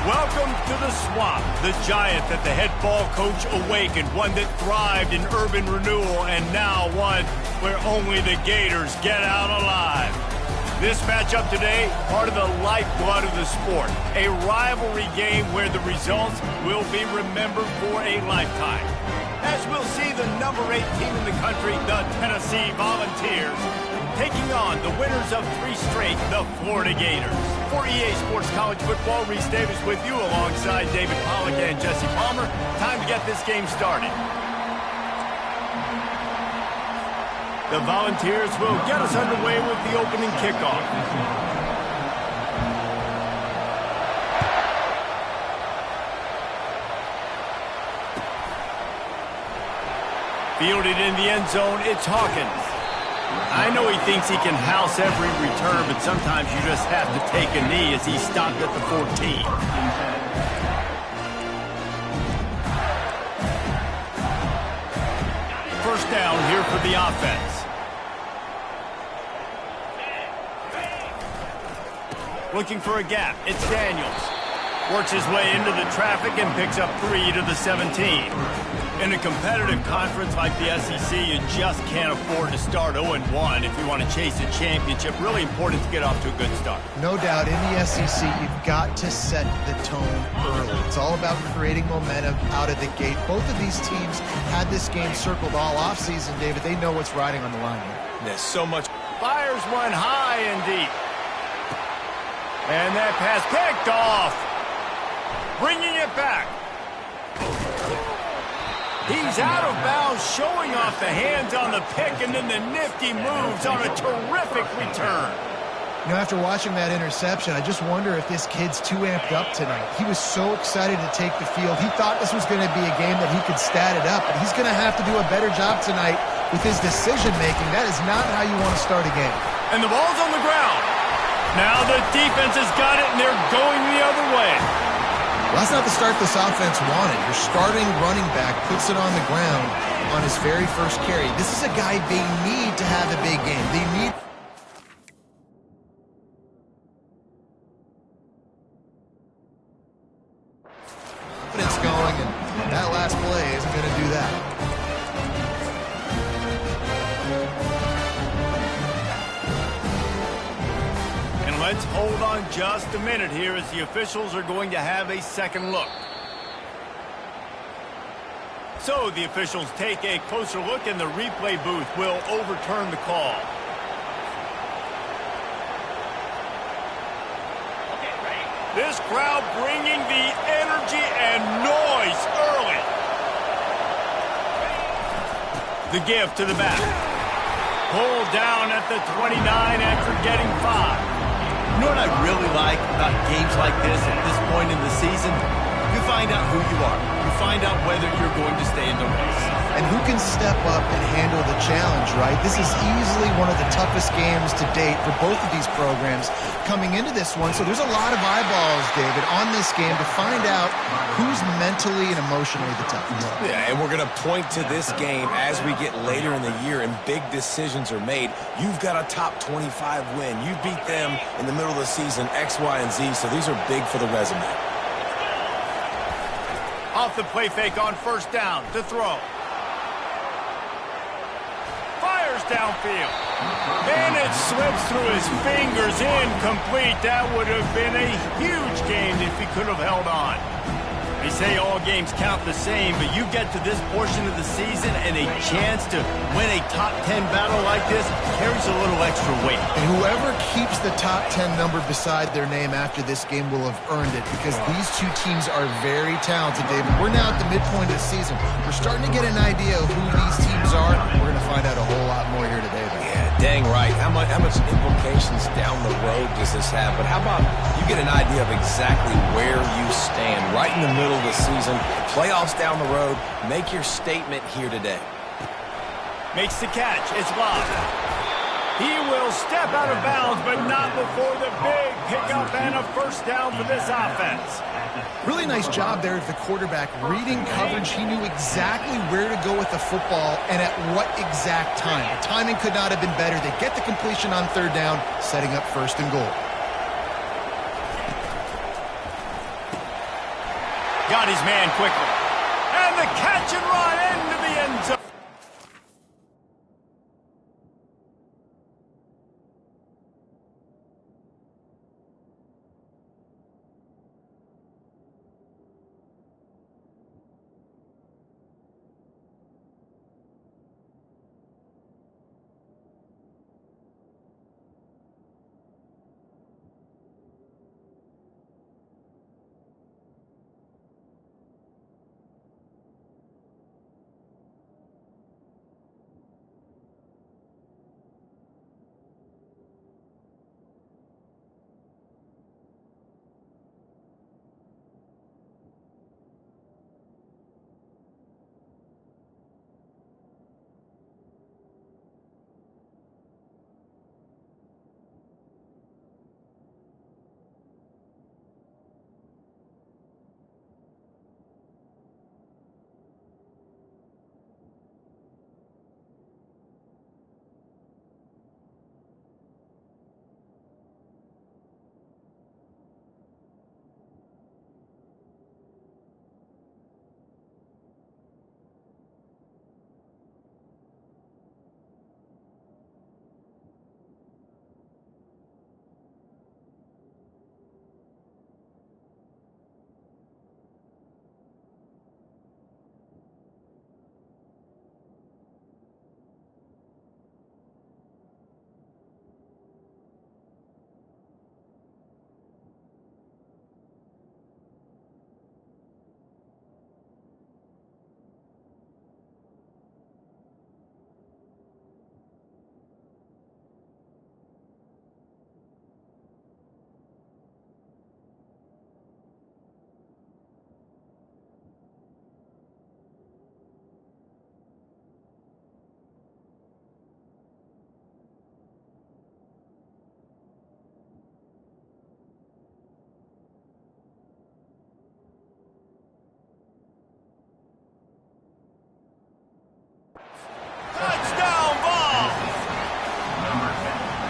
Welcome to the Swamp, the giant that the head ball coach awakened, one that thrived in urban renewal, and now one where only the Gators get out alive. This matchup today, part of the lifeblood of the sport, a rivalry game where the results will be remembered for a lifetime. As we'll see the number 8 team in the country, the Tennessee Volunteers, taking on the winners of 3 straight, the Florida Gators. For EA Sports College Football, Reese Davis with you alongside David Pollack and Jesse Palmer. Time to get this game started. The Volunteers will get us underway with the opening kickoff. Fielded in the end zone, it's Hawkins. I know he thinks he can house every return, but sometimes you just have to take a knee as he stopped at the 14. First down here for the offense. Looking for a gap, it's Daniels. Works his way into the traffic and picks up 3 to the 17. In a competitive conference like the SEC, you just can't afford to start 0-1 if you want to chase a championship. Really important to get off to a good start. No doubt, in the SEC, you've got to set the tone early. It's all about creating momentum out of the gate. Both of these teams had this game circled all offseason, David. They know what's riding on the line here. There's so much. Fires one high and deep. And that pass picked off. Bringing it back. He's out of bounds, showing off the hands on the pick, and then the nifty moves on a terrific return. You know, after watching that interception, I just wonder if this kid's too amped up tonight. He was so excited to take the field. He thought this was going to be a game that he could stat it up, but he's going to have to do a better job tonight with his decision-making. That is not how you want to start a game. And the ball's on the ground. Now the defense has got it, and they're going the other way. Well, that's not the start this offense wanted. Your starting running back puts it on the ground on his very first carry. This is a guy they need to have a big game. They need... It's going, and that last play isn't going to do that. Let's hold on just a minute here as the officials are going to have a second look. So the officials take a closer look and the replay booth will overturn the call. This crowd bringing the energy and noise early. The give to the back. Pulled down at the 29 after getting 5. You know what I really like about games like this at this point in the season? You find out who you are. You find out whether you're going to stay in the race. And who can step up and handle the challenge, right? This is easily one of the toughest games to date for both of these programs coming into this one. So there's a lot of eyeballs, David, on this game to find out who's mentally and emotionally the toughest. Yeah, and we're going to point to this game as we get later in the year and big decisions are made. You've got a top 25 win. You beat them in the middle of the season, X, Y, and Z, so these are big for the resume. Off the play fake on first down to throw. Fires downfield. And it slips through his fingers, incomplete. That would have been a huge game if he could have held on. They say all games count the same, but you get to this portion of the season and a chance to win a top 10 battle like this carries a little extra weight. And whoever keeps the top 10 number beside their name after this game will have earned it, because these two teams are very talented, David. We're now at the midpoint of the season. We're starting to get an idea of who these teams are. We're going to find out a whole lot more here today. Yeah, dang right. How much implications down the road does this have? But how about you get an idea of exactly where you stand right in the middle of the season, playoffs down the road. Make your statement here today. Makes the catch. It's Bob. He will step out of bounds, but not before the big pickup and a first down for this offense. Really nice job there of the quarterback. Reading coverage, he knew exactly where to go with the football and at what exact time. The timing could not have been better. They get the completion on third down, setting up first and goal. Got his man quickly. And the catch and run into the end zone.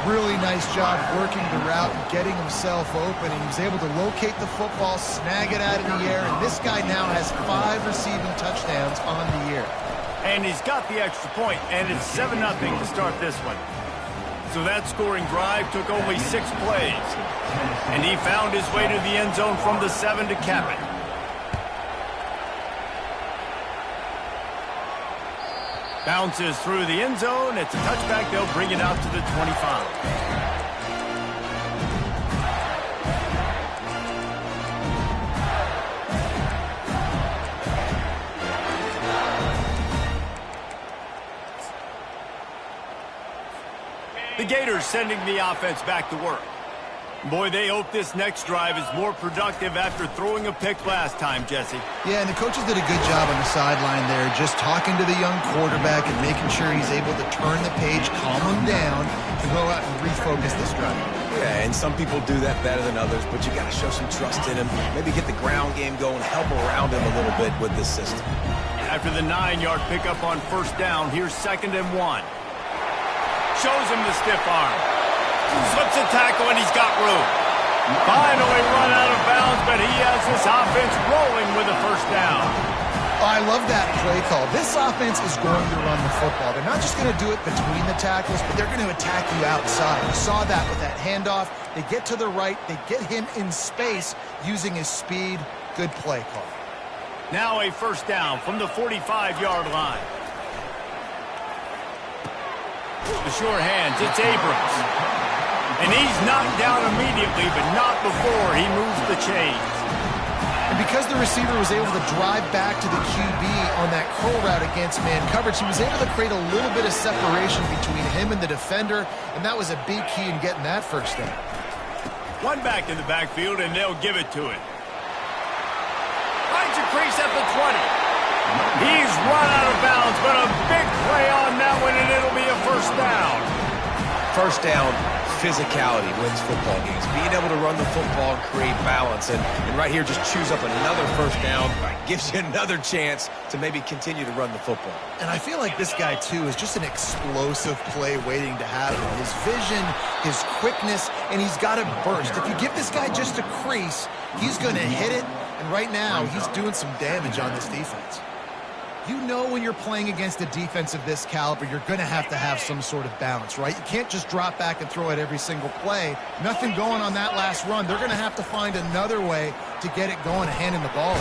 Really nice job working the route and getting himself open. He was able to locate the football, snag it out of the air, and this guy now has 5 receiving touchdowns on the year. And he's got the extra point, and it's 7-0 to start this one. So that scoring drive took only 6 plays. And he found his way to the end zone from the 7 to cap it. Bounces through the end zone. It's a touchback. They'll bring it out to the 25. The Gators sending the offense back to work. Boy, they hope this next drive is more productive after throwing a pick last time, Jesse. Yeah, and the coaches did a good job on the sideline there, just talking to the young quarterback and making sure he's able to turn the page, calm him down, to go out and refocus this drive. Yeah, and some people do that better than others, but you got to show some trust in him. Maybe get the ground game going, help around him a little bit with this system. After the 9-yard pickup on first down, here's 2nd and 1. Shows him the stiff arm. Slips a tackle, and he's got room. Finally run out of bounds, but he has this offense rolling with a first down. Oh, I love that play call. This offense is going to run the football. They're not just going to do it between the tackles, but they're going to attack you outside. You saw that with that handoff. They get to the right. They get him in space using his speed. Good play call. Now a first down from the 45-yard line. The sure hands, it's Abrams. And he's knocked down immediately, but not before he moves the chains. And because the receiver was able to drive back to the QB on that curl route against man coverage, he was able to create a little bit of separation between him and the defender, and that was a big key in getting that first down. One back in the backfield, and they'll give it to him. Finds a crease at the 20. He's run out of bounds, but a big play on that one, and it'll be a first down. First down, physicality wins football games. Being able to run the football and create balance. And right here, just choose up another first down. Gives you another chance to maybe continue to run the football. And I feel like this guy, too, is just an explosive play waiting to happen. His vision, his quickness, and he's got a burst. If you give this guy just a crease, he's going to hit it, And right now, he's doing some damage on this defense. You know when you're playing against a defense of this caliber, you're going to have some sort of balance, right? You can't just drop back and throw it every single play. Nothing going on that last run. They're going to have to find another way to get it going and handing the ball.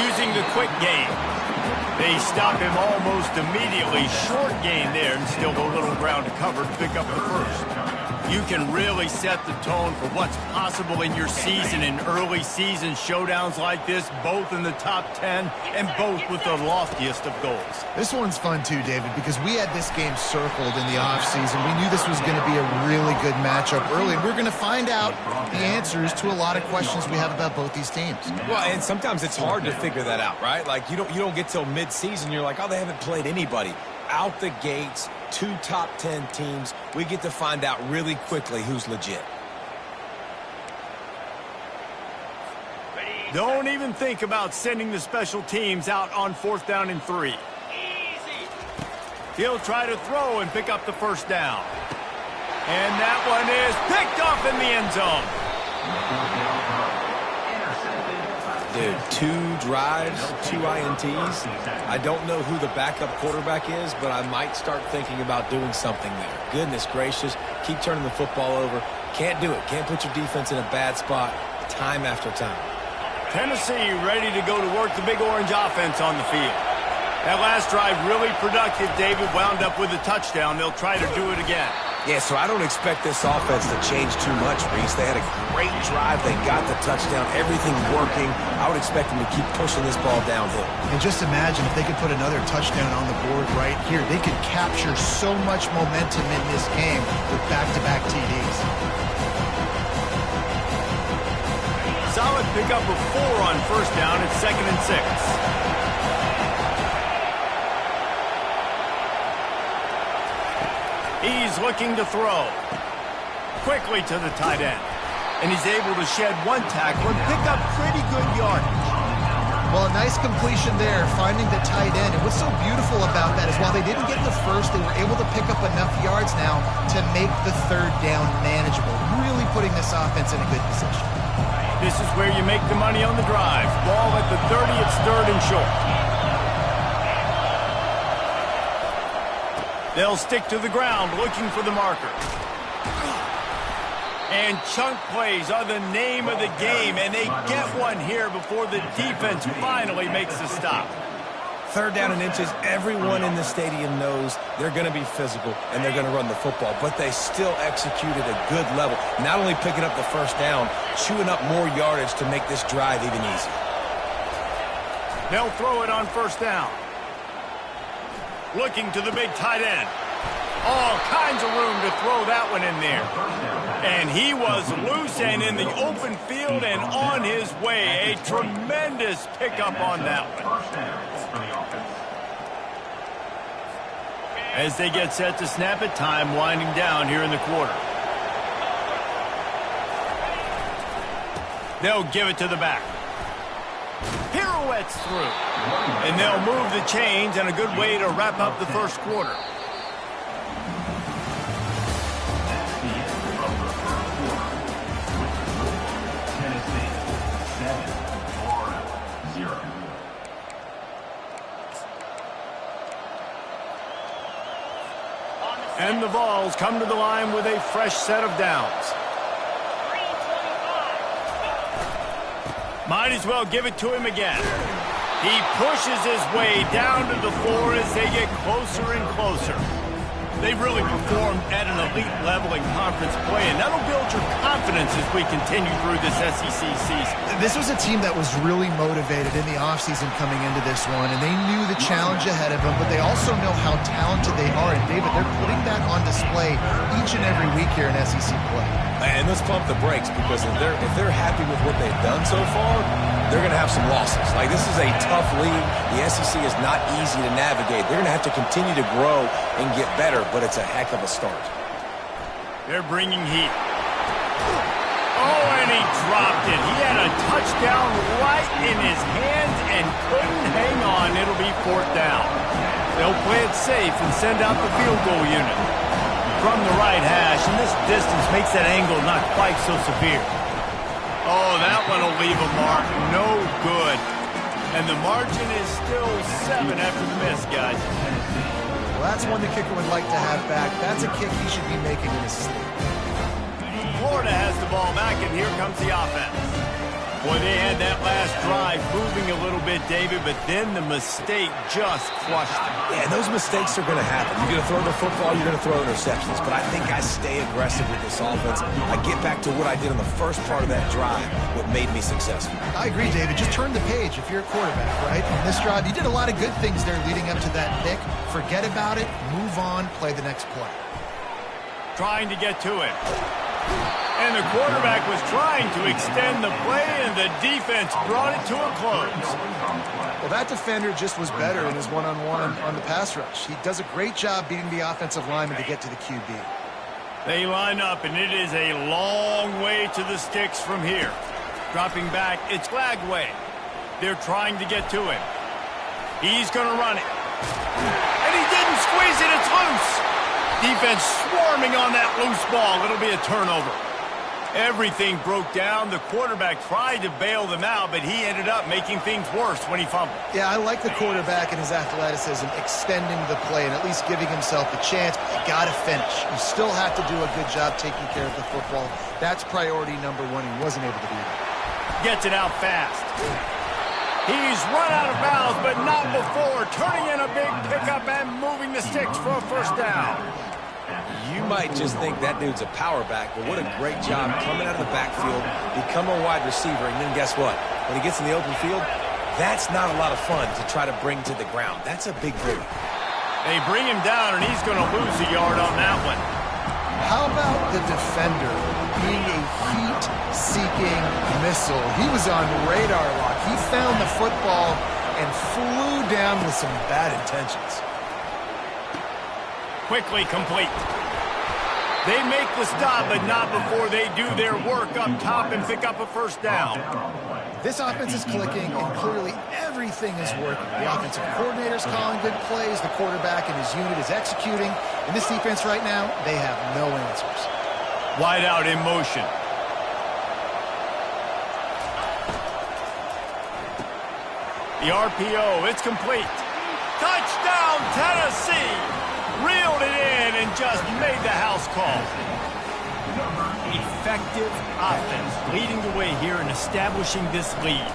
Using the quick game. They stop him almost immediately. Short gain there, and still a little ground to cover to pick up the first. You can really set the tone for what's possible in your season in early season showdowns like this, both in the top 10 and both with the loftiest of goals. This one's fun too, David, because we had this game circled in the offseason. We knew this was going to be a really good matchup early, and we're going to find out the answers to a lot of questions we have about both these teams. Well, and sometimes it's hard to figure that out, right? Like, you don't get till mid-season, you're like, oh, they haven't played anybody. Out the gates, 2 top 10 teams. We get to find out really quickly who's legit. Don't even think about sending the special teams out on 4th down and 3. He'll try to throw and pick up the first down. And that one is picked off in the end zone. Dude, 2 drives, 2 INTs. I don't know who the backup quarterback is, but I might start thinking about doing something there. Goodness gracious, keep turning the football over. Can't do it. Can't put your defense in a bad spot time after time. Tennessee ready to go to work the Big Orange offense on the field. That last drive really productive. David wound up with a touchdown. They'll try to do it again. Yeah, so I don't expect this offense to change too much, Reese. They had a great drive. They got the touchdown. Everything working. I would expect them to keep pushing this ball downhill. And just imagine if they could put another touchdown on the board right here. They could capture so much momentum in this game with back-to-back TDs. Solid pickup of 4 on first down. It's 2nd and 6. He's looking to throw. Quickly to the tight end. And he's able to shed 1 tackle and pick up pretty good yardage. Well, a nice completion there, finding the tight end. And what's so beautiful about that is while they didn't get the first, they were able to pick up enough yards now to make the 3rd down manageable. Really putting this offense in a good position. This is where you make the money on the drive. Ball at the 30, it's 3rd and short. They'll stick to the ground looking for the marker. And chunk plays are the name of the game, and they get one here before the defense finally makes the stop. 3rd down and inches, everyone in the stadium knows they're going to be physical and they're going to run the football, but they still execute at a good level. Not only picking up the first down, chewing up more yardage to make this drive even easier. They'll throw it on first down. Looking to the big tight end. All kinds of room to throw that one in there. And he was loose and in the open field and on his way. A tremendous pickup on that one. As they get set to snap it, time winding down here in the quarter. They'll give it to the back. Pirouettes through. And they'll move the chains, and a good way to wrap up the first quarter. And the Vols come to the line with a fresh set of downs. Might as well give it to him again. He pushes his way down to the floor as they get closer and closer. They've really performed at an elite level in conference play, and that'll build your confidence as we continue through this SEC season. This was a team that was really motivated in the offseason coming into this one, and they knew the challenge ahead of them, but they also know how talented they are. And, David, they're putting that on display each and every week here in SEC play. And let's pump the brakes, because if they're happy with what they've done so far, they're going to have some losses. Like, this is a tough league. The SEC is not easy to navigate. They're going to have to continue to grow and get better, but it's a heck of a start. They're bringing heat. Oh, and he dropped it. He had a touchdown right in his hands and couldn't hang on. It'll be 4th down. They'll play it safe and send out the field goal unit. From the right hash, and this distance makes that angle not quite so severe. Oh, that one will leave a mark. No good. And the margin is still 7 after the miss, guys. Well, that's one the kicker would like to have back. That's a kick he should be making in his sleep. Florida has the ball back, and here comes the offense. Boy, they had that last drive moving a little bit, David, but then the mistake just crushed them. Yeah, those mistakes are going to happen. You're going to throw the football, you're going to throw interceptions. But I think I stay aggressive with this offense. I get back to what I did in the first part of that drive, what made me successful. I agree, David. Just turn the page if you're a quarterback, right? On this drive, you did a lot of good things there leading up to that pick. Forget about it, move on, play the next play. Trying to get to it. And the quarterback was trying to extend the play, and the defense brought it to a close. Well, that defender just was better in his one-on-one on the pass rush. He does a great job beating the offensive lineman to get to the QB. They line up, and it is a long way to the sticks from here. Dropping back, it's Glagway. They're trying to get to him. He's going to run it. And he didn't squeeze it. It's loose. Defense swarming on that loose ball. It'll be a turnover. Everything broke down. The quarterback tried to bail them out, but he ended up making things worse when he fumbled. Yeah, I like the quarterback and his athleticism, extending the play and at least giving himself a chance, but you got to finish. You still have to do a good job taking care of the football. That's priority number one. He wasn't able to do that. Gets it out fast. He's run out of bounds, but not before turning in a big pickup and moving the sticks for a first down. You might just think that dude's a power back, but what a great job coming out of the backfield, become a wide receiver, and then guess what? When he gets in the open field, that's not a lot of fun to try to bring to the ground. That's a big hit. They bring him down, and he's going to lose a yard on that one. How about the defender being a heat-seeking missile? He was on radar lock. He found the football and flew down with some bad intentions. Quickly complete. They make the stop, but not before they do their work up top and pick up a first down. This offense is clicking, and clearly everything is working. The offensive coordinator's calling good plays. The quarterback and his unit is executing. And this defense right now, they have no answers. Wide out in motion. The RPO, it's complete. Touchdown, Tennessee! Reeled it in and just made the house call. Effective offense leading the way here and establishing this lead.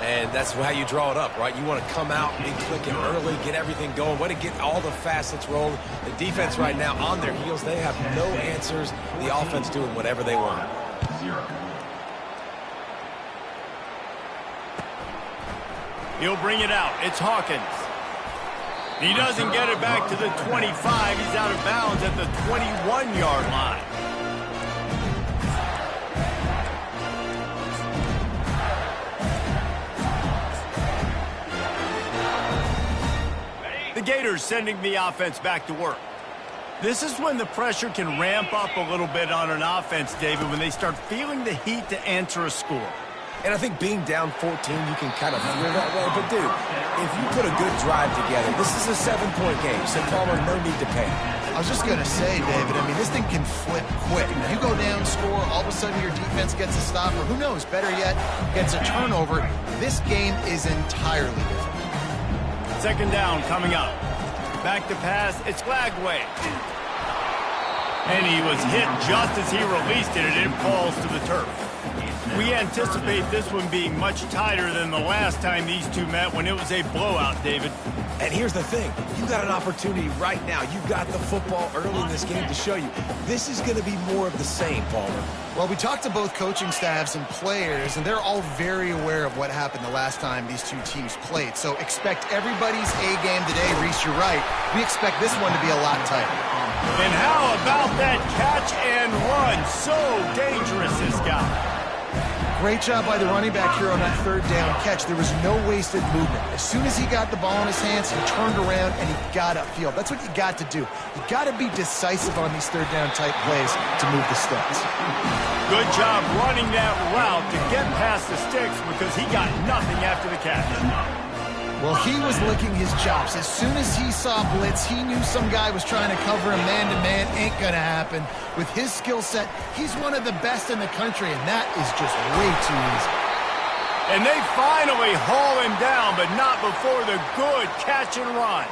And that's how you draw it up, right? You want to come out, be clicking early, get everything going, way to get all the facets rolling. The defense right now on their heels, they have no answers. The offense doing whatever they want. He'll bring it out. It's Hawkins. He doesn't get it back to the 25. He's out of bounds at the 21-yard line. The Gators sending the offense back to work. This is when the pressure can ramp up a little bit on an offense, David, when they start feeling the heat to answer a score. And I think being down 14, you can kind of feel that way. But, dude, if you put a good drive together, this is a 7-point game. So, Palmer, no need to panic. I was just going to say, David, I mean, this thing can flip quick. You go down, score, all of a sudden your defense gets a stop, or who knows, better yet, gets a turnover. This game is entirely different. Second down coming up. Back to pass, it's Glagway. And he was hit just as he released it, and it falls to the turf. We anticipate this one being much tighter than the last time these two met when it was a blowout, David. And here's the thing. You got an opportunity right now. You got the football early in this game to show you. This is going to be more of the same, Palmer. Well, we talked to both coaching staffs and players, and they're all very aware of what happened the last time these two teams played. So expect everybody's A-game today. Reese, you're right. We expect this one to be a lot tighter. And how about that catch and run? So dangerous, this guy. Great job by the running back here on that third down catch. There was no wasted movement. As soon as he got the ball in his hands, he turned around and he got upfield. That's what you got to do. You got to be decisive on these third down type plays to move the sticks. Good job running that route to get past the sticks because he got nothing after the catch. Well, he was licking his chops. As soon as he saw blitz, he knew some guy was trying to cover him man-to-man. Ain't gonna happen. With his skill set, he's one of the best in the country, and that is just way too easy. And they finally haul him down, but not before the good catch and run.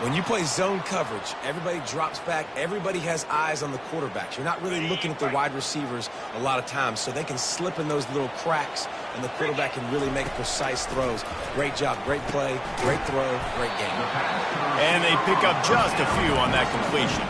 When you play zone coverage, everybody drops back. Everybody has eyes on the quarterbacks. You're not really looking at the wide receivers a lot of times, so they can slip in those little cracks, and the quarterback can really make precise throws. Great job, great play, great throw, great game. And they pick up just a few on that completion.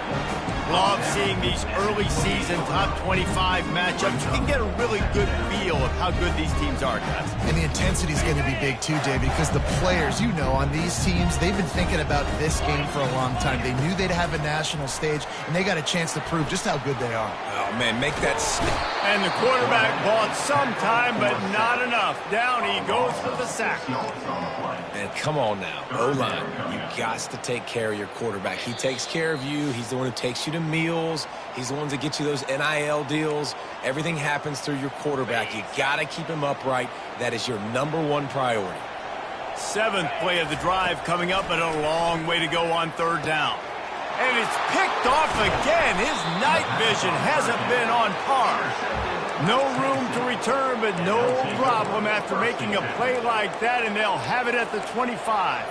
Love seeing these early season top 25 matchups. You can get a really good feel of how good these teams are, guys. And the intensity is going to be big too, David, because the players, you know, on these teams, they've been thinking about this game for a long time. They knew they'd have a national stage, and they got a chance to prove just how good they are. Oh, man, make that snap. And the quarterback bought some time, but not enough. Down he goes for the sack. And come on now, O-line, you got to take care of your quarterback. He takes care of you. He's the one who takes you to meals. He's the one that gets you those NIL deals. Everything happens through your quarterback. You got to keep him upright. That is your #1 priority. 7th play of the drive coming up, but a long way to go on 3rd down. And it's picked off again. His night vision hasn't been on par. No room to return, but no problem after making a play like that, and they'll have it at the 25.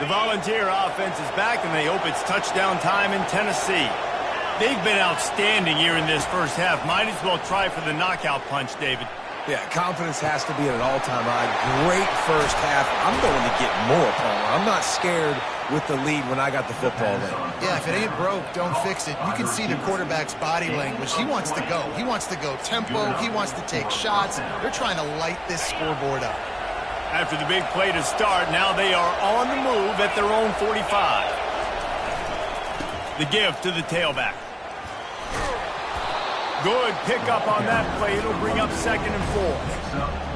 The Volunteer offense is back, and they hope it's touchdown time in Tennessee. They've been outstanding here in this first half. Might as well try for the knockout punch, David. Yeah, confidence has to be at an all-time high. Great first half. I'm going to get more, Palmer. I'm not scared with the lead when I got the football in. Yeah, if it ain't broke, don't fix it. You can see the quarterback's body language. He wants to go. He wants to go tempo. He wants to take shots. They're trying to light this scoreboard up. After the big play to start, now they are on the move at their own 45. The give to the tailback. Good pickup on that play. It'll bring up 2nd and 4.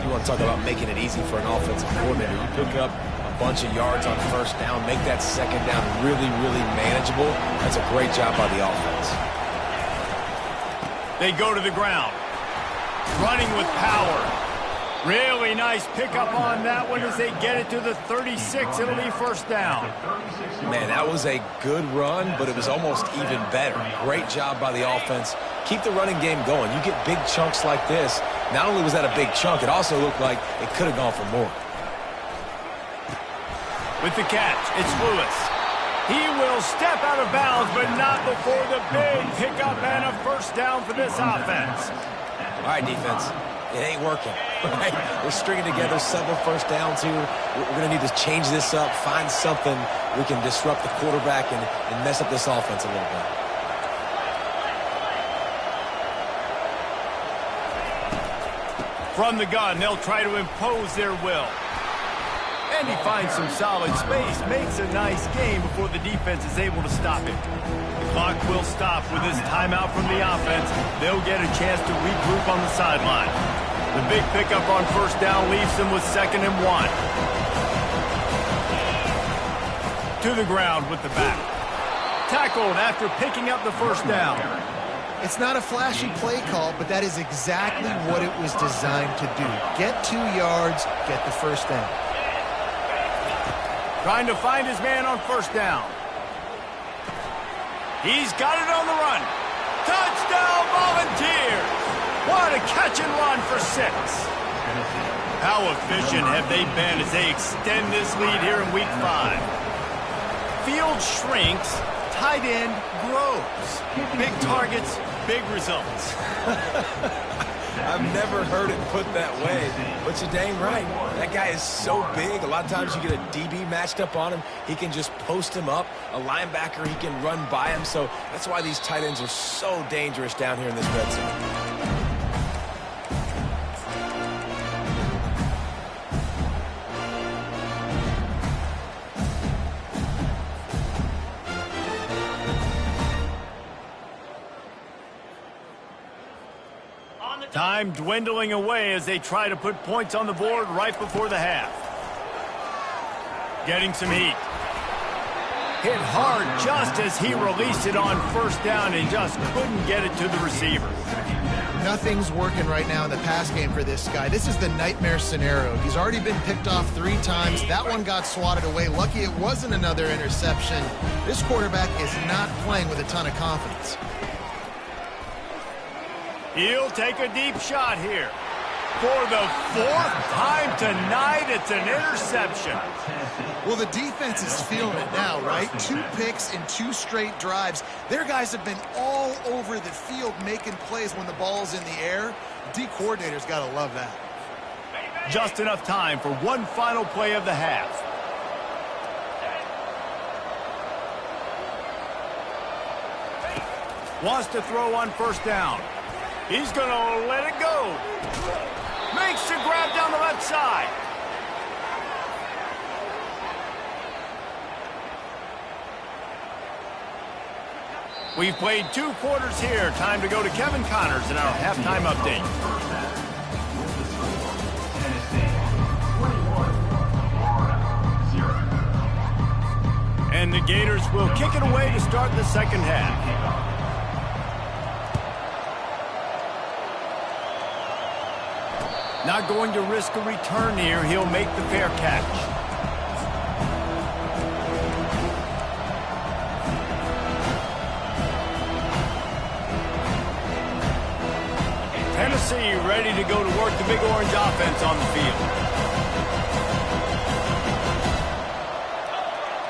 You want to talk about making it easy for an offensive coordinator. You pick up a bunch of yards on 1st down, make that 2nd down really, really manageable. That's a great job by the offense. They go to the ground. Running with power. Really nice pickup on that one as they get it to the 36. It'll be 1st down. Man, that was a good run, but it was almost even better. Great job by the offense. Keep the running game going. You get big chunks like this. Not only was that a big chunk, it also looked like it could have gone for more. With the catch, it's Lewis. He will step out of bounds, but not before the big pickup and a 1st down for this offense. All right, defense. It ain't working, right? We're stringing together several 1st downs here. We're going to need to change this up, find something we can disrupt the quarterback and mess up this offense a little bit. From the gun, they'll try to impose their will. And he finds some solid space, makes a nice game before the defense is able to stop him. The clock will stop with this timeout from the offense. They'll get a chance to regroup on the sideline. The big pickup on 1st down leaves them with 2nd and 1. To the ground with the back. Tackled after picking up the 1st down. It's not a flashy play call, but that is exactly what it was designed to do. Get 2 yards, get the 1st down. Trying to find his man on 1st down. He's got it on the run. Touchdown, Volunteers! What a catch and run for 6. How efficient have they been as they extend this lead here in Week 5? Field shrinks, tight end grows. Big targets, big results. I've never heard it put that way, but you're dang right. That guy is so big. A lot of times you get a DB matched up on him. He can just post him up. A linebacker, he can run by him. So that's why these tight ends are so dangerous down here in this red zone. Time dwindling away as they try to put points on the board right before the half. Getting some heat. Hit hard just as he released it on 1st down and just couldn't get it to the receiver. Nothing's working right now in the pass game for this guy. This is the nightmare scenario. He's already been picked off 3 times. That one got swatted away. Lucky it wasn't another interception. This quarterback is not playing with a ton of confidence. He'll take a deep shot here. For the 4th time tonight, it's an interception. Well, the defense is feeling it now, right? 2 picks in 2 straight drives. Their guys have been all over the field making plays when the ball's in the air. D coordinator's got to love that. Just enough time for one final play of the half. Wants to throw on 1st down. He's going to let it go. Makes the grab down the left side. We've played 2 quarters here. Time to go to Kevin Connors in our halftime update. And the Gators will kick it away to start the second half. Not going to risk a return here. He'll make the fair catch. Tennessee ready to go to work the Big Orange offense on the field.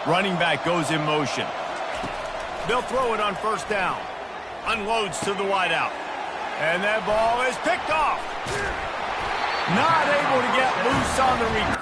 Running back goes in motion. They'll throw it on 1st down. Unloads to the wideout. And that ball is picked off. Not able to get loose on the reach.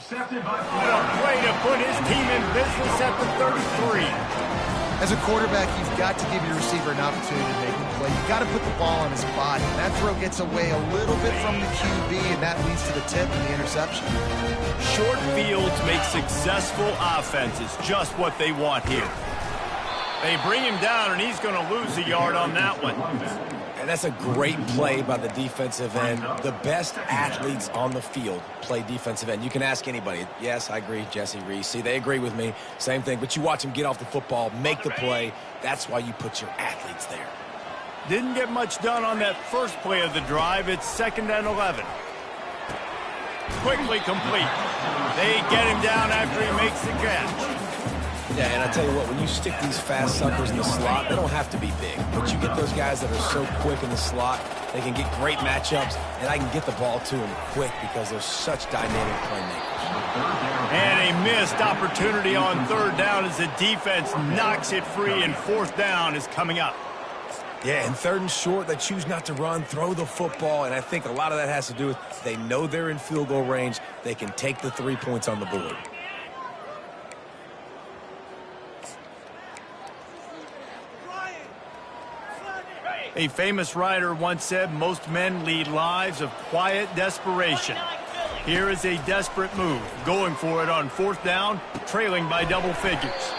What a way to put his team in business at the 33. As a quarterback, you've got to give your receiver an opportunity to make the play. You've got to put the ball on his body. That throw gets away a little bit from the QB, and that leads to the tip and the interception. Short fields make successful offenses just what they want here. They bring him down, and he's going to lose a yard on that one. And that's a great play by the defensive end. The best athletes on the field play defensive end. You can ask anybody. Yes, I agree, Jesse Reese. See, they agree with me. Same thing. But you watch them get off the football, make the play. That's why you put your athletes there. Didn't get much done on that first play of the drive. It's 2nd and 11. quickly complete. They get him down after he makes the catch. Yeah, and I tell you what, when you stick these fast suckers in the slot, they don't have to be big. But you get those guys that are so quick in the slot, they can get great matchups, and I can get the ball to them quick because they're such dynamic playmakers. And a missed opportunity on third down as the defense knocks it free, and fourth down is coming up. Yeah, and third and short, they choose not to run, throw the football, and I think a lot of that has to do with they know they're in field goal range. They can take the 3 points on the board. A famous writer once said, most men lead lives of quiet desperation. Here is a desperate move, going for it on fourth down, trailing by double figures.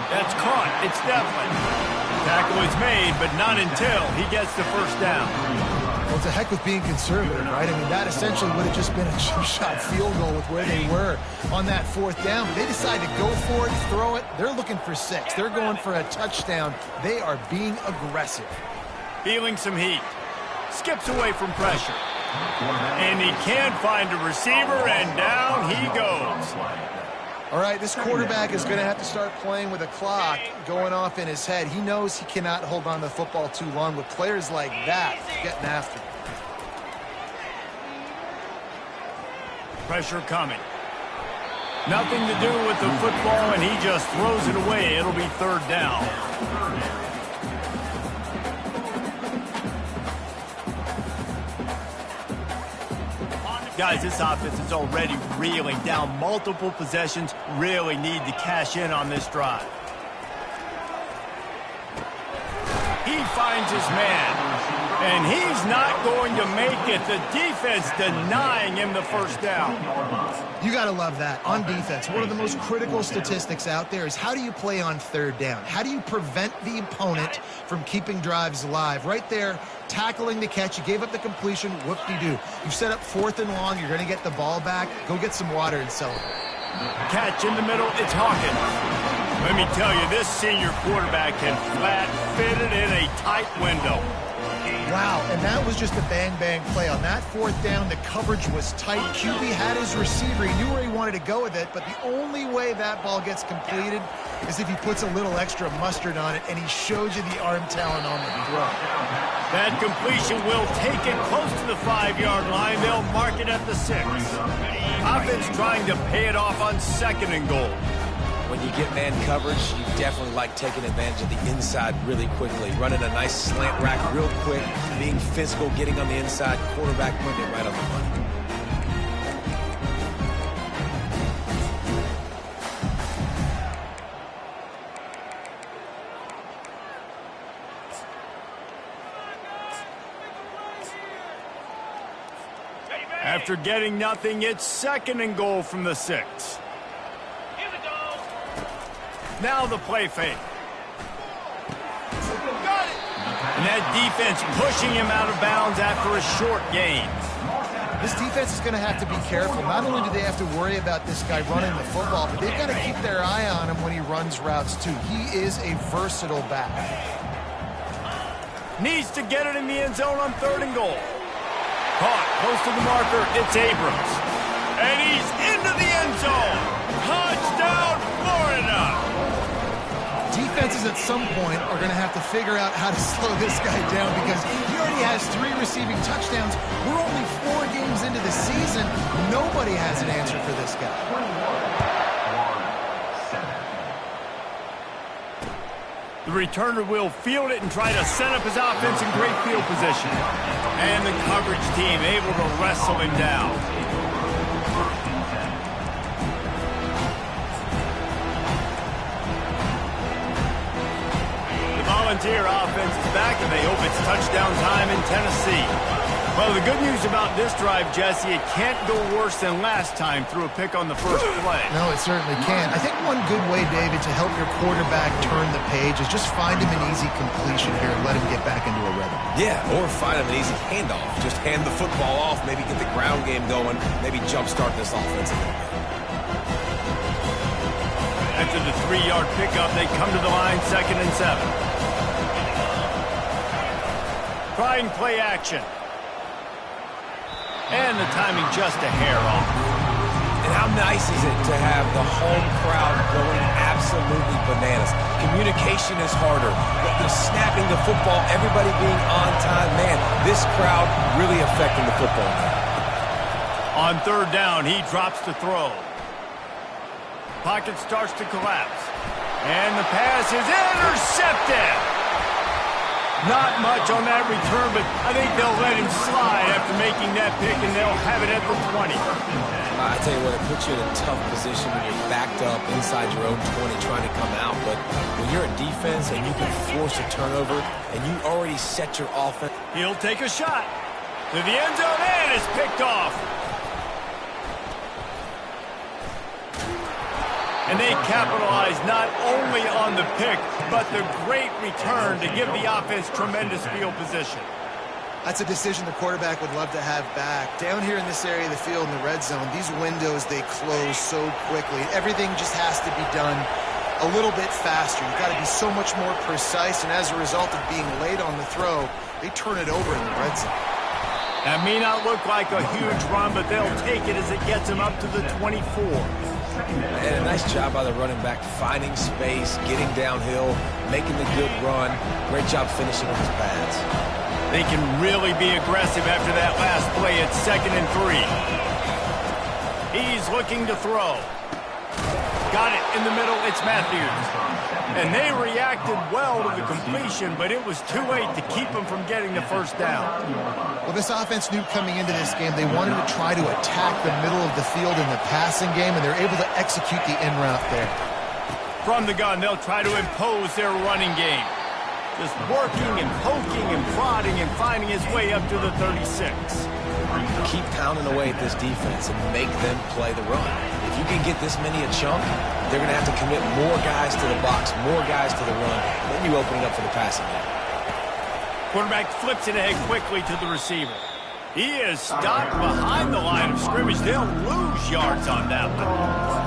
That's caught. It's Devlin. Tackle is made, but not until he gets the first down. Well, it's a heck with being conservative, right? I mean, that essentially would have just been a cheap-shot field goal with where they were on that fourth down. But they decide to go for it, throw it. They're looking for 6. They're going for a touchdown. They are being aggressive. Feeling some heat. Skips away from pressure. And he can't find a receiver, and down he goes. All right, this quarterback is going to have to start playing with a clock going off in his head. He knows he cannot hold on to the football too long with players like that getting after him. Pressure coming. Nothing to do with the football, and he just throws it away. It'll be third down. Guys, this offense is already reeling down multiple possessions. Really need to cash in on this drive. He finds his man, and he's not going to make it. The defense denying him the first down. You got to love that. On defense, one of the most critical statistics out there is how do you play on third down? How do you prevent the opponent from keeping drives alive? Right there, tackling the catch. You gave up the completion. Whoop-de-doo. You set up fourth and long. You're going to get the ball back. Go get some water and celebrate. Catch in the middle. It's Hawkins. Let me tell you, this senior quarterback can flat fit it in a tight window. Wow, and that was just a bang-bang play. On that fourth down, the coverage was tight. QB had his receiver. He knew where he wanted to go with it, but the only way that ball gets completed is if he puts a little extra mustard on it, and he shows you the arm talent on the throw. That completion will take it close to the 5-yard line. They'll mark it at the 6. Offense trying to pay it off on second and goal. When you get man coverage, you definitely like taking advantage of the inside really quickly. Running a nice slant rack real quick, being physical, getting on the inside, quarterback putting it right on the money. After getting nothing, it's second and goal from the 6. Now the play fake. And that defense pushing him out of bounds after a short gain. This defense is going to have to be careful. Not only do they have to worry about this guy running the football, but they've got to keep their eye on him when he runs routes too. He is a versatile back. Needs to get it in the end zone on third and goal. Caught close to the marker. It's Abrams. And he's into the end zone. Touchdown, Florida. Defenses at some point are going to have to figure out how to slow this guy down because he already has 3 receiving touchdowns. We're only 4 games into the season. Nobody has an answer for this guy. The returner will field it and try to set up his offense in great field position. And the coverage team able to wrestle him down. Volunteer offense is back, and they hope it's touchdown time in Tennessee. Well, the good news about this drive, Jesse, it can't go worse than last time through a pick on the first play. No, it certainly can't. I think one good way, David, to help your quarterback turn the page is just find him an easy completion here and let him get back into a rhythm. Yeah, or find him an easy handoff. Just hand the football off, maybe get the ground game going, maybe jumpstart this offense a little bit. After the 3-yard pickup, they come to the line, 2nd and 7. Try and play action. And the timing just a hair off. And how nice is it to have the home crowd going absolutely bananas? Communication is harder. The snapping the football, everybody being on time. Man, this crowd really affecting the football game. On third down, he drops to throw. Pocket starts to collapse. And the pass is intercepted. Not much on that return, but I think they'll let him slide after making that pick, and they'll have it at the 20. I tell you what, it puts you in a tough position when you're backed up inside your own 20 trying to come out. But when you're a defense and you can force a turnover and you already set your offense. He'll take a shot to the end zone, and it's picked off. And they capitalize not only on the pick, but the great return to give the offense tremendous field position. That's a decision the quarterback would love to have back. Down here in this area of the field in the red zone, these windows, they close so quickly. Everything just has to be done a little bit faster. You've got to be so much more precise, and as a result of being late on the throw, they turn it over in the red zone. That may not look like a huge run, but they'll take it as it gets them up to the 24. And a nice job by the running back, finding space, getting downhill, making the good run. Great job finishing with his pads. They can really be aggressive after that last play at 2nd and 3. He's looking to throw. Got it in the middle. It's Matthews. And they reacted well to the completion, but it was too late to keep them from getting the first down. Well, this offense knew coming into this game they wanted to try to attack the middle of the field in the passing game, and they're able to execute the in route there. From the gun, they'll try to impose their running game. Just working and poking and prodding and finding his way up to the 36. Keep pounding away at this defense and make them play the run. If you can get this many a chunk, they're going to have to commit more guys to the box, more guys to the run. Then you open it up for the passing game. Quarterback flips it ahead quickly to the receiver. He is stopped behind the line of scrimmage. They'll lose yards on that one.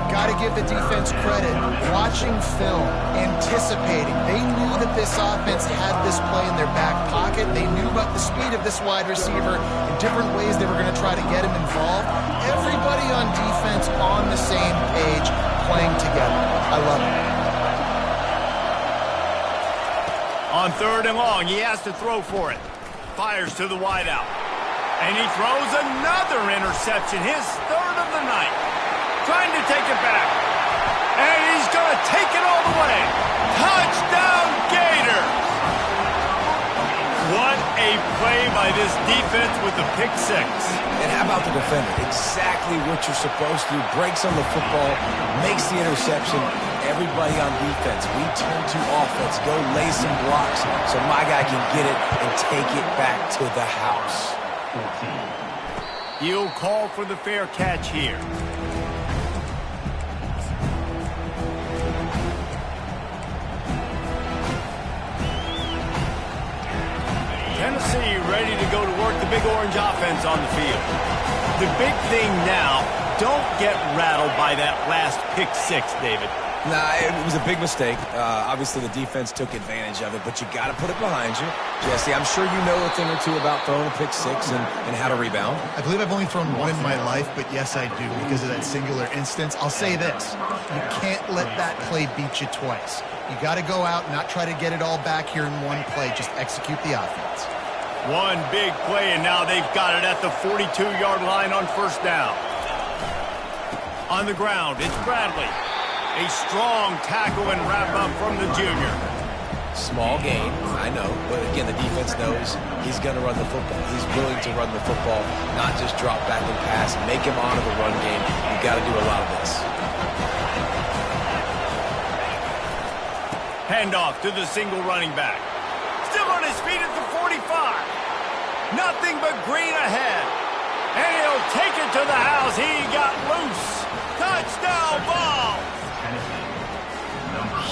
Got to give the defense credit. Watching film, anticipating. They knew that this offense had this play in their back pocket. They knew about the speed of this wide receiver in different ways they were going to try to get him involved. Everybody on defense on the same page, playing together. I love it. On 3rd and long, he has to throw for it. Fires to the wideout. And he throws another interception, his 3rd of the night. Trying to take it back. And he's going to take it all the way. Touchdown, Gators! What a play by this defense with the pick 6. And how about the defender? Exactly what you're supposed to do. Breaks on the football, makes the interception. Everybody on defense, we turn to offense. Go lay some blocks so my guy can get it and take it back to the house. He'll call for the fair catch here. Tennessee ready to go to work the Big Orange offense on the field. The big thing now, don't get rattled by that last pick 6, David. Nah, it was a big mistake. Obviously, the defense took advantage of it, but you got to put it behind you. Jesse, I'm sure you know a thing or two about throwing a pick 6 and how to rebound. I believe I've only thrown one in my life, but yes, I do because of that singular instance. I'll say this. You can't let that play beat you twice. You got to go out and not try to get it all back here in one play. Just execute the offense. One big play, and now they've got it at the 42-yard line on 1st down. On the ground, it's Bradley. A strong tackle and wrap-up from the junior. Small gain, I know, but again, the defense knows he's going to run the football. He's willing to run the football, not just drop back and pass, make him honor the run game. You've got to do a lot of this. Handoff to the single running back. Still on his feet at the 45. Nothing but green ahead. And he'll take it to the house. He got loose. Touchdown ball.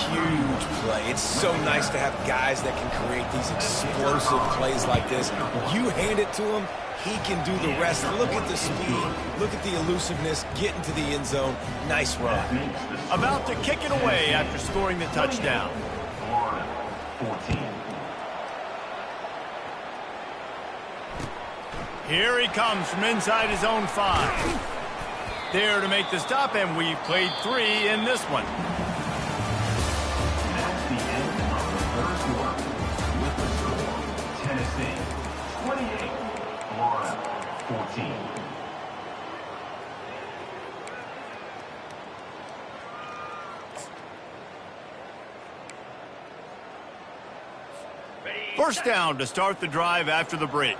Huge play. It's so nice to have guys that can create these explosive plays like this. You hand it to him, he can do the rest. Look at the speed. Look at the elusiveness. Get into the end zone. Nice run. About to kick it away after scoring the touchdown. 14. Here he comes from inside his own 5. There to make the stop, and we've played 3 in this one. That's the end of the third quarter. With the score, Tennessee 28, Florida 14. First down to start the drive after the break.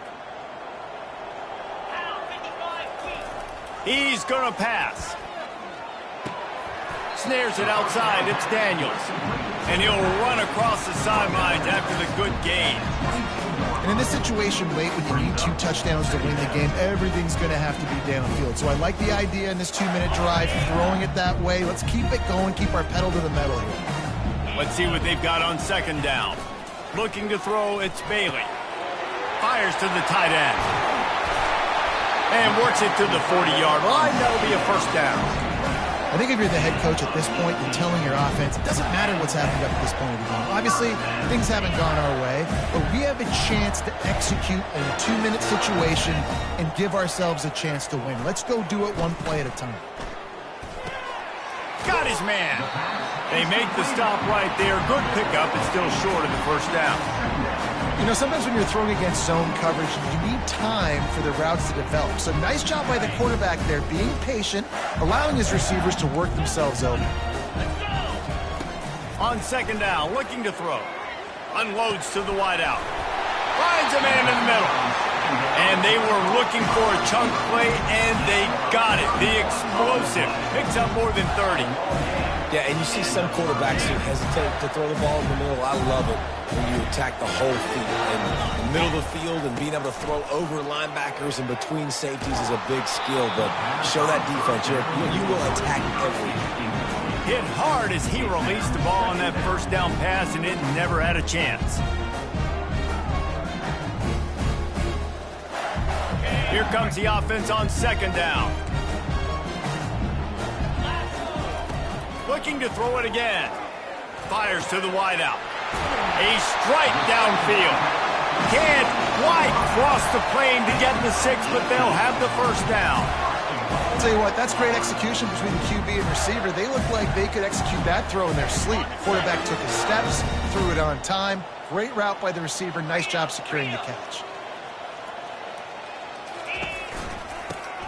He's going to pass. Snares it outside. It's Daniels. And he'll run across the sidelines after the good gain. And in this situation late when you need 2 touchdowns to win the game, everything's going to have to be downfield. So I like the idea in this 2-minute drive, throwing it that way. Let's keep it going, keep our pedal to the metal here. Let's see what they've got on second down. Looking to throw, it's Bailey. Fires to the tight end. And works it to the 40-yard line. That'll be a first down. I think if you're the head coach at this point, you're telling your offense, it doesn't matter what's happened up to this point of the game. Obviously, things haven't gone our way, but we have a chance to execute in a 2-minute situation and give ourselves a chance to win. Let's go do it one play at a time. Got his man. They make the stop right there. Good pickup. It's still short of the first down. You know, sometimes when you're throwing against zone coverage, you need time for the routes to develop. So nice job by the quarterback there, being patient, allowing his receivers to work themselves open. On second down, looking to throw. Unloads to the wideout. Finds a man in the middle. And they were looking for a chunk play, and they got it. The explosive picks up more than 30. Yeah, and you see some quarterbacks who hesitate to throw the ball in the middle. I love it when you attack the whole field. And the middle of the field and being able to throw over linebackers and between safeties is a big skill. But show that defense. You will attack everything. Hit hard as he released the ball on that first down pass, and it never had a chance. Here comes the offense on second down. Looking to throw it again. Fires to the wideout. A strike downfield. Can't quite cross the plane to get the 6, but they'll have the first down. I'll tell you what, that's great execution between the QB and receiver. They look like they could execute that throw in their sleep. Quarterback took his steps, threw it on time. Great route by the receiver. Nice job securing the catch.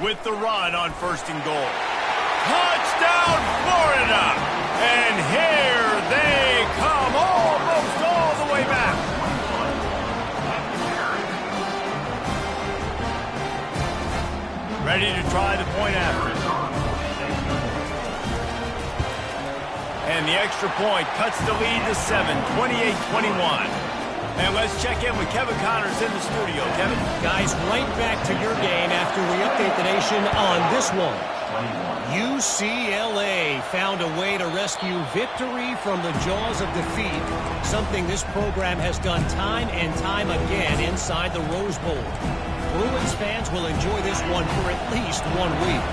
With the run on first and goal. Touchdown, Florida! And here they come, almost all the way back. Ready to try the point after. And the extra point cuts the lead to 7, 28-21. And let's check in with Kevin Connors in the studio. Kevin? Guys, right back to your game after we update the nation on this one. UCLA found a way to rescue victory from the jaws of defeat, something this program has done time and time again inside the Rose Bowl. Bruins fans will enjoy this one for at least 1 week.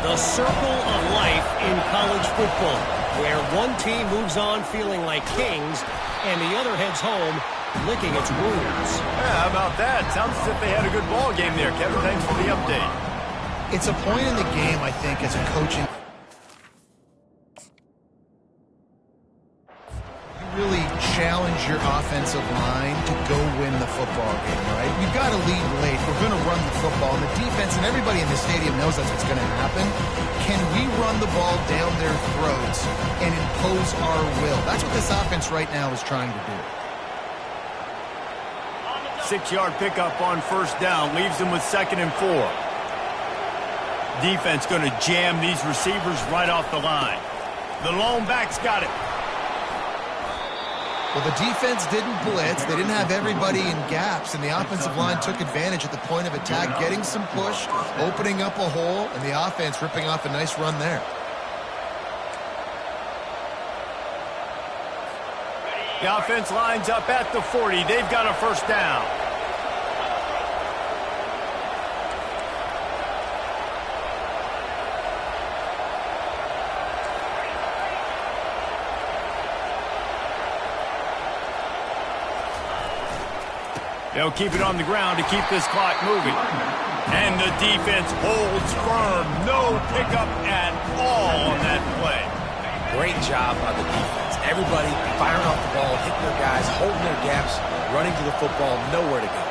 The circle of life in college football, where one team moves on feeling like kings and the other heads home licking its wounds. Yeah, how about that? Sounds as if they had a good ball game there, Kevin. Thanks for the update. It's a point in the game, I think, as a coaching. You really challenge your offensive line to go win the football game, right? You've got to lead late. We're going to run the football. And the defense and everybody in the stadium knows that's what's going to happen. Can we run the ball down their throats and impose our will? That's what this offense right now is trying to do. 6-yard pickup on first down. Leaves them with 2nd and 4. Defense going to jam these receivers right off the line. The lone back's got it. Well, the defense didn't blitz. They didn't have everybody in gaps, and the offensive line took advantage at the point of attack, getting some push, opening up a hole, and the offense ripping off a nice run there. The offense lines up at the 40. They've got a first down. They'll keep it on the ground to keep this clock moving. And the defense holds firm. No pickup at all on that play. Great job by the defense. Everybody firing off the ball, hitting their guys, holding their gaps, running to the football, nowhere to go.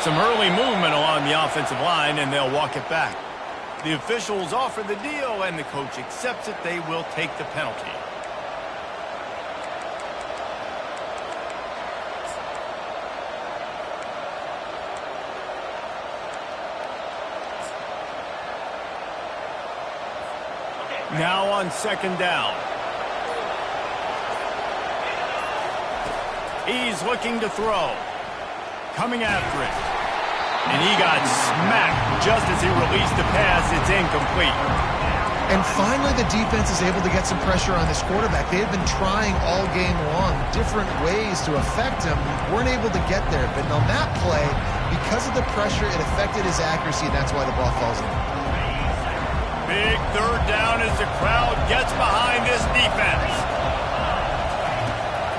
Some early movement along the offensive line, and they'll walk it back. The officials offer the deal, and the coach accepts it. They will take the penalty. Now on second down. He's looking to throw. Coming after it. And he got smacked just as he released the pass. It's incomplete. And finally, the defense is able to get some pressure on this quarterback. They had been trying all game long different ways to affect him. Weren't able to get there. But on that play, because of the pressure, it affected his accuracy, and that's why the ball falls in. Big third down as the crowd gets behind this defense.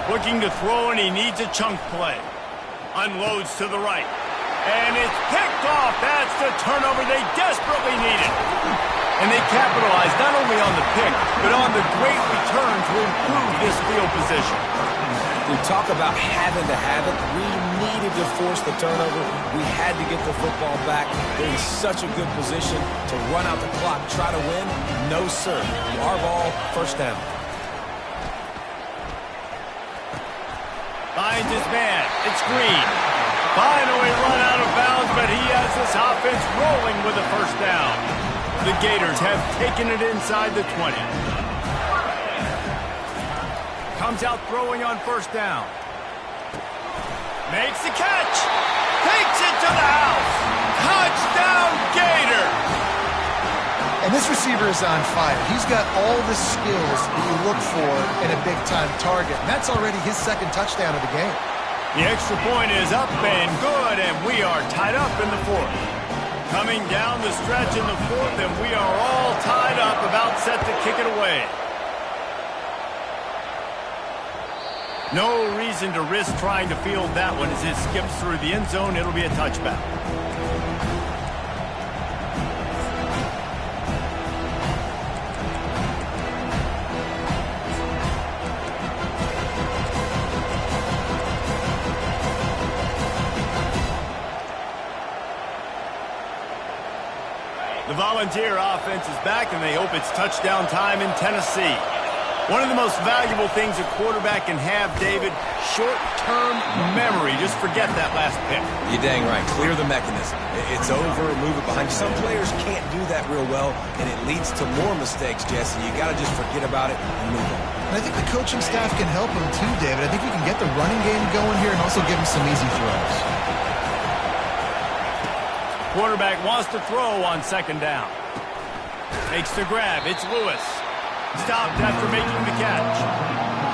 Looking to throw, and he needs a chunk play. Unloads to the right. And it's picked off. That's the turnover they desperately needed. And they capitalized not only on the pick, but on the great return to improve this field position. We talk about having to have it. We needed to force the turnover. We had to get the football back. They're in such a good position to run out the clock, try to win. No, sir. Our ball, first down. Finds his man. It's Green. Finally run out of bounds, but he has this offense rolling with a first down. The Gators have taken it inside the 20. Comes out throwing on first down. Makes the catch. Takes it to the house. Touchdown, Gators! And this receiver is on fire. He's got all the skills that you look for in a big-time target. And that's already his second touchdown of the game. The extra point is up and good, and we are tied up in the fourth. Coming down the stretch in the fourth, and we are all tied up, about set to kick it away. No reason to risk trying to field that one as it skips through the end zone. It'll be a touchback. The Volunteer offense is back, and they hope it's touchdown time in Tennessee. One of the most valuable things a quarterback can have, David, short-term memory. Just forget that last pick. You're dang right. Clear the mechanism. It's over, move it behind you. Some players can't do that real well, and it leads to more mistakes, Jesse. You got to just forget about it and move on. And I think the coaching staff can help him too, David. I think you can get the running game going here and also give him some easy throws. Quarterback wants to throw on second down. Makes the grab. It's Lewis. Stopped after making the catch.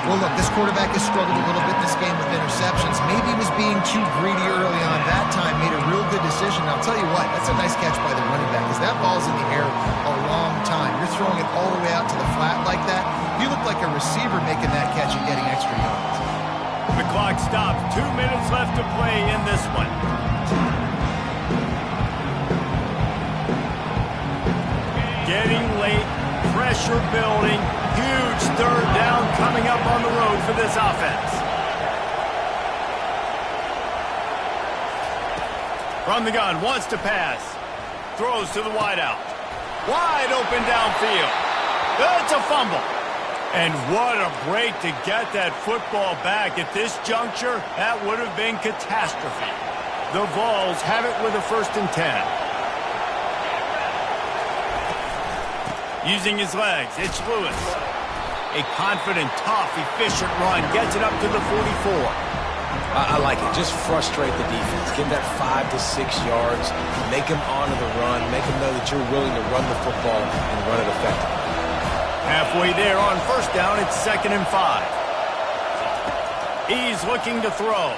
Well, look, this quarterback has struggled a little bit this game with interceptions. Maybe he was being too greedy early on. That time made a real good decision. I'll tell you what, that's a nice catch by the running back because that ball's in the air a long time. You're throwing it all the way out to the flat like that. You look like a receiver making that catch and getting extra yards. The clock stops. 2 minutes left to play in this one. Getting late, pressure building, huge third down coming up on the road for this offense. From the gun, wants to pass. Throws to the wideout. Wide open downfield. That's a fumble. And what a break to get that football back at this juncture. That would have been catastrophe. The Vols have it with a 1st and 10. Using his legs, it's Lewis. A confident, tough, efficient run. Gets it up to the 44. I like it. Just frustrate the defense. Give them that 5 to 6 yards. Make them honor the run. Make them know that you're willing to run the football and run it effectively. Halfway there on first down, it's 2nd and 5. He's looking to throw.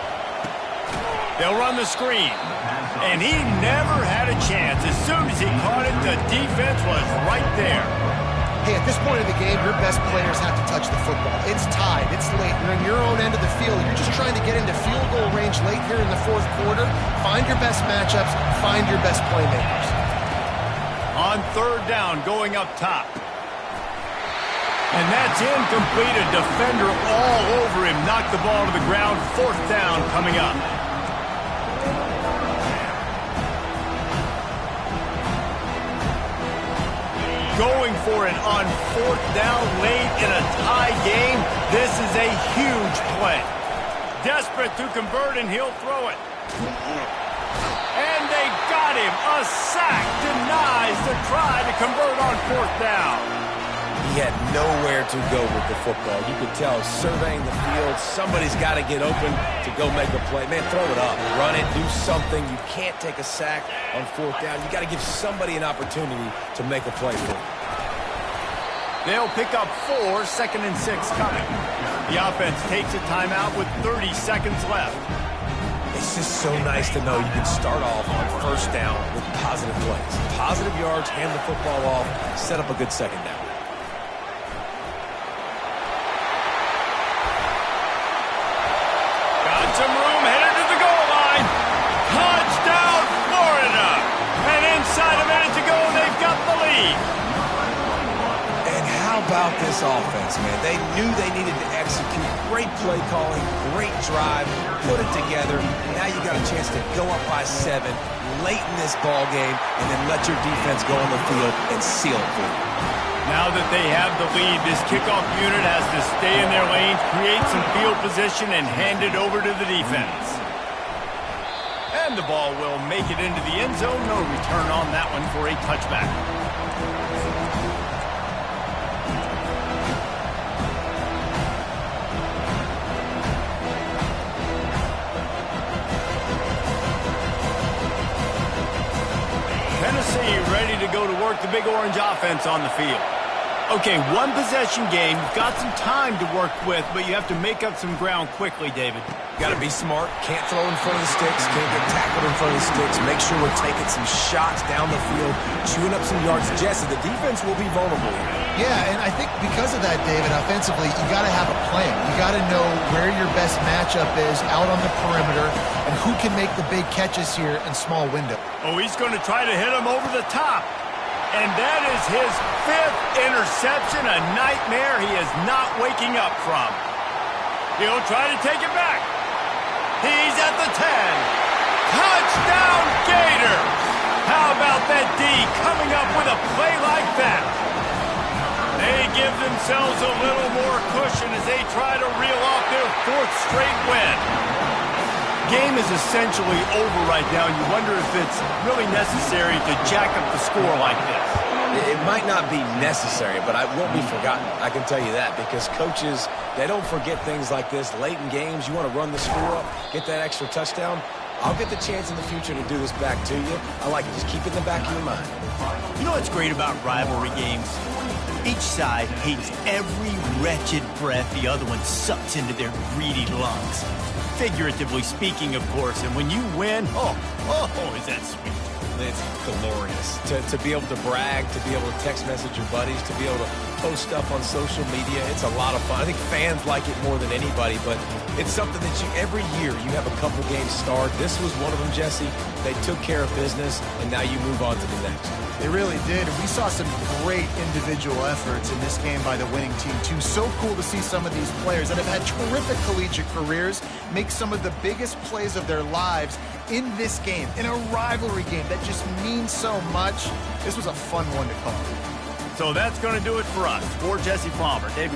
They'll run the screen. And he never had a chance. As soon as he caught it, the defense was right there. Hey, at this point of the game, your best players have to touch the football. It's tied. It's late. You're in your own end of the field. You're just trying to get into field goal range late here in the fourth quarter. Find your best matchups. Find your best playmakers. On third down, going up top. And that's incomplete. A defender all over him. Knocked the ball to the ground. Fourth down coming up. Going for it on fourth down late in a tie game. This is a huge play. Desperate to convert, and he'll throw it. And they got him. A sack denies the try to convert on fourth down. He had nowhere to go with the football. You could tell, surveying the field, somebody's got to get open to go make a play. Man, throw it up. Run it. Do something. You can't take a sack on fourth down. You got to give somebody an opportunity to make a play for it. They'll pick up 4, 2nd and 6 coming. The offense takes a timeout with 30 seconds left. It's just so nice to know you can start off on first down with positive plays. Positive yards, hand the football off, set up a good second down. Got some room, headed to the goal line. Touchdown, Florida. And inside a minute to go, they've got the lead. And how about this offense, man? They knew they needed to execute. Great play calling, great drive, put it together. Now you got a chance to go up by 7 late in this ball game and then let your defense go on the field and seal it for you. Now that they have the lead, this kickoff unit has to stay in their lanes, create some field position, and hand it over to the defense. And the ball will make it into the end zone. No return on that one for a touchback. Tennessee ready to go to work the Big Orange offense on the field. Okay, one possession game. You've got some time to work with, but you have to make up some ground quickly, David. Got to be smart. Can't throw in front of the sticks. Can't get tackled in front of the sticks. Make sure we're taking some shots down the field, chewing up some yards. Jesse, the defense will be vulnerable here. Yeah, and I think because of that, David, offensively, you got to have a plan. You got to know where your best matchup is out on the perimeter and who can make the big catches here in small window. Oh, he's going to try to hit him over the top. And that is his 5th interception, a nightmare he is not waking up from. He'll try to take it back. He's at the 10. Touchdown, Gators! How about that D coming up with a play like that? They give themselves a little more cushion as they try to reel off their 4th straight win. Game is essentially over right now. You wonder if it's really necessary to jack up the score like this. It might not be necessary, but it won't be forgotten. I can tell you that, because coaches, they don't forget things like this. Late in games, you want to run the score up, get that extra touchdown. I'll get the chance in the future to do this back to you. I like it. Just keep it in the back of your mind. You know what's great about rivalry games? Each side hates every wretched breath the other one sucks into their greedy lungs. Figuratively speaking, of course, and when you win, oh, is that sweet. It's glorious to be able to brag, to be able to text message your buddies, to be able to post stuff on social media. It's a lot of fun. I think fans like it more than anybody, but it's something that every year you have a couple games start. This was one of them, Jesse. They took care of business, and now you move on to the next. They really did. We saw some great individual efforts in this game by the winning team, too. So cool to see some of these players that have had terrific collegiate careers make some of the biggest plays of their lives in this game, in a rivalry game that just means so much. This was a fun one to call. So that's going to do it for us. For Jesse Palmer, David